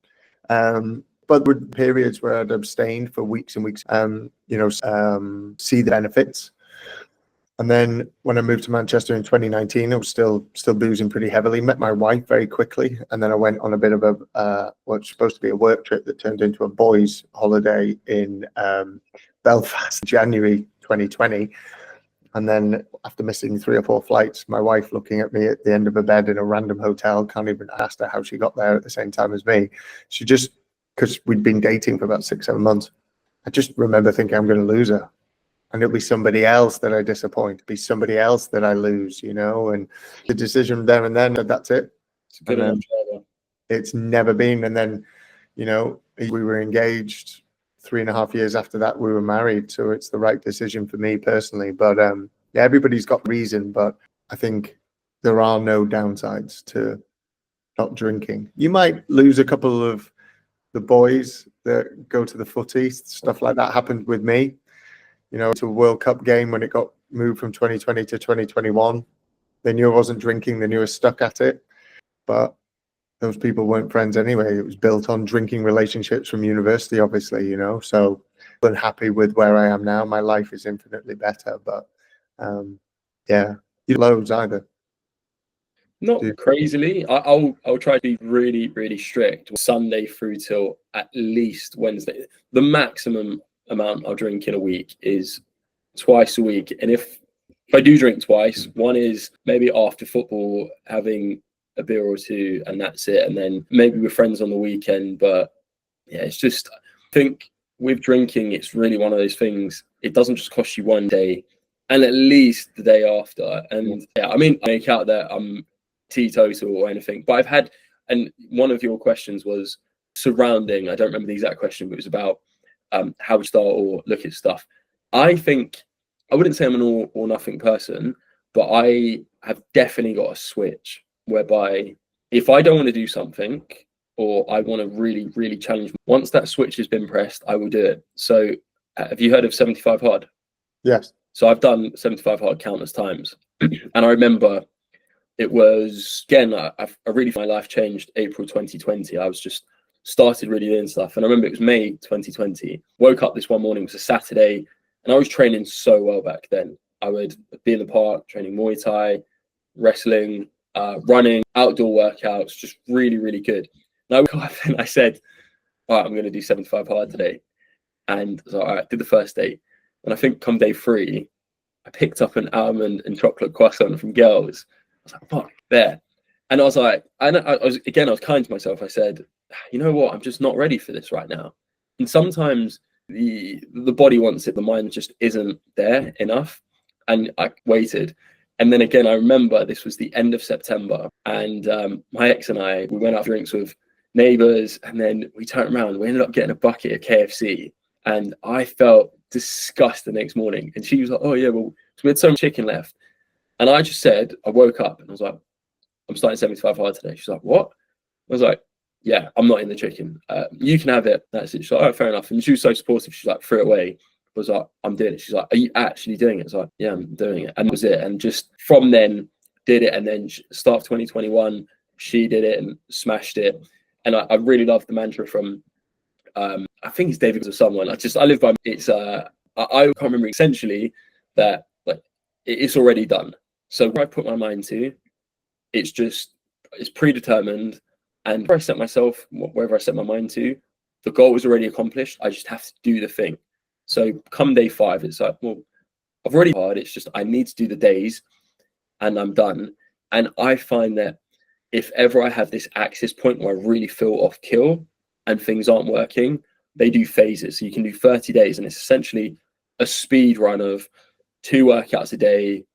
But there were periods where I'd abstained for weeks and weeks, see the benefits. And then when I moved to Manchester in 2019, I was still boozing pretty heavily. Met my wife very quickly, and then I went on a bit of what's supposed to be a work trip that turned into a boys' holiday in Belfast, January 2020. And then after missing 3 or 4 flights, my wife looking at me at the end of a bed in a random hotel, can't even ask her how she got there at the same time as me. She just, because we'd been dating for about 6, 7 months, I just remember thinking I'm going to lose her. And it'll be somebody else that I disappoint, it'll be somebody else that I lose, you know, and the decision there and then, that's it. It's a good enough driver. It's never been. And then, you know, we were engaged 3.5 years after that, we were married. So it's the right decision for me personally. But yeah, everybody's got reason, but I think there are no downsides to not drinking. You might lose a couple of the boys that go to the footy, stuff like that happened with me. You know, to a World Cup game when it got moved from 2020 to 2021. They knew I wasn't drinking, they knew I was stuck at it. But those people weren't friends anyway. It was built on drinking relationships from university, obviously, you know. So I'm happy with where I am now. My life is infinitely better. But yeah, you loads either. Not crazily. I'll try to be really, really strict Sunday through till at least Wednesday. The maximum amount I'll drink in a week is twice a week. And if I do drink twice, one is maybe after football having a beer or two and that's it. And then maybe with friends on the weekend. But yeah, it's just, I think with drinking, it's really one of those things. It doesn't just cost you one day and at least the day after. And yeah, I mean, I make out that I'm teetotal or anything, but I've had, and one of your questions was surrounding, I don't remember the exact question, but it was about how to start or look at stuff. I think, I wouldn't say I'm an all or nothing person, but I have definitely got a switch whereby if I don't want to do something or I want to really, really challenge, once that switch has been pressed, I will do it. So have you heard of 75 hard? Yes. So I've done 75 hard countless times. And I remember it was, again, I really, my life changed April 2020. I was just started really doing stuff. And I remember it was May 2020. Woke up this one morning, it was a Saturday, and I was training so well back then. I would be in the park training Muay Thai, wrestling, running, outdoor workouts, just really, really good. And I woke up and I said, all right, I'm going to do 75 hard today. And so I did the first day. And I think come day 3, I picked up an almond and chocolate croissant from Girls. I was like, fuck, there. And I was like, I was kind to myself. I said, you know what? I'm just not ready for this right now. And sometimes the body wants it, the mind just isn't there enough. And I waited. And then again, I remember this was the end of September. And my ex and I, we went out for drinks with neighbors. And then we turned around. We ended up getting a bucket of KFC. And I felt disgusted the next morning. And she was like, oh, yeah, well, we had some chicken left. And I just said, I woke up and I was like, I'm starting 75 hard today. She's like, what? I was like, yeah, I'm not in the chicken. You can have it. That's it. She's like, all right, fair enough. And she was so supportive. She's like, threw it away. I was like, I'm doing it. She's like, are you actually doing it? I was like, yeah, I'm doing it. And that was it. And just from then, did it. And then start of 2021, she did it and smashed it. And I really love the mantra from, I think it's David or someone. I live by, it's, I can't remember, essentially that like it's already done. So where I put my mind to, it's predetermined. And where I set myself, wherever I set my mind to, the goal was already accomplished. I just have to do the thing. So come day 5, it's like, well, I've already hard. It's just, I need to do the days and I'm done. And I find that if ever I have this axis point where I really feel off kill and things aren't working, they do phases. So you can do 30 days and it's essentially a speed run of 2 workouts a day.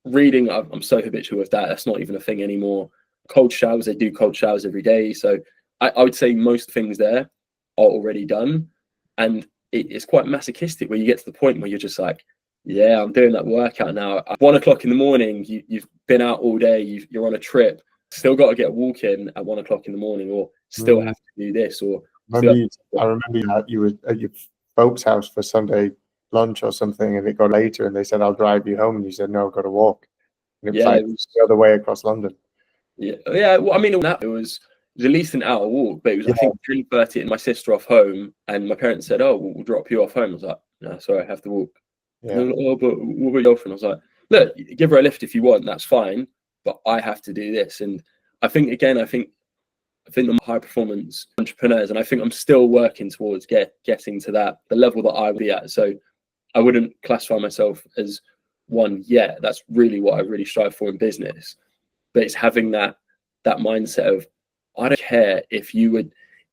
Reading, I'm so habitual with that. That's not even a thing anymore. Cold showers, they do cold showers every day. So I would say most things there are already done. And it's quite masochistic where you get to the point where you're just like, yeah, I'm doing that workout now. At 1 o'clock in the morning, you've been out all day, you're on a trip, still got to get a walk in at 1 o'clock in the morning, or still have to do this. Or I remember that you were at your folks' house for Sunday lunch or something, and it got later, and they said, I'll drive you home. And you said, no, I've got to walk. And it was the other way across London. Yeah. Well, I mean, it was at least an hour walk, but it was, I think, 3:30 and my sister off home, and my parents said, oh, we'll drop you off home. I was like, no, sorry, I have to walk. Yeah. Like, oh, but what about your girlfriend? I was like, look, give her a lift if you want, that's fine, but I have to do this. And I think, again, I think I'm high performance entrepreneurs, and I think I'm still working towards getting to the level that I would be at. So I wouldn't classify myself as one yet. That's really what I really strive for in business. But it's having that mindset of, I don't care if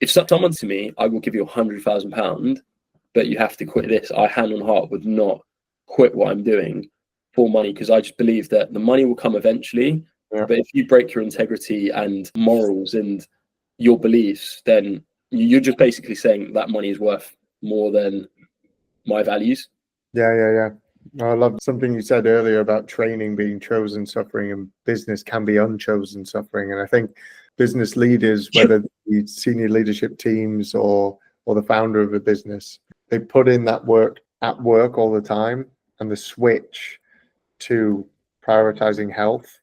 someone to me, I will give you £100,000, but you have to quit this. I, hand on heart, would not quit what I'm doing for money, because I just believe that the money will come eventually. Yeah. But if you break your integrity and morals and your beliefs, then you're just basically saying that money is worth more than my values. Yeah. I love something you said earlier about training being chosen suffering and business can be unchosen suffering. And I think business leaders, whether the senior leadership teams or the founder of a business, they put in that work at work all the time, and the switch to prioritizing health,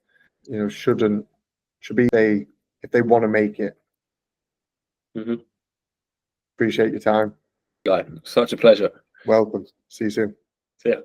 should be if they want to make it. Mm-hmm. Appreciate your time. Guy, such a pleasure. Welcome. See you soon. See ya.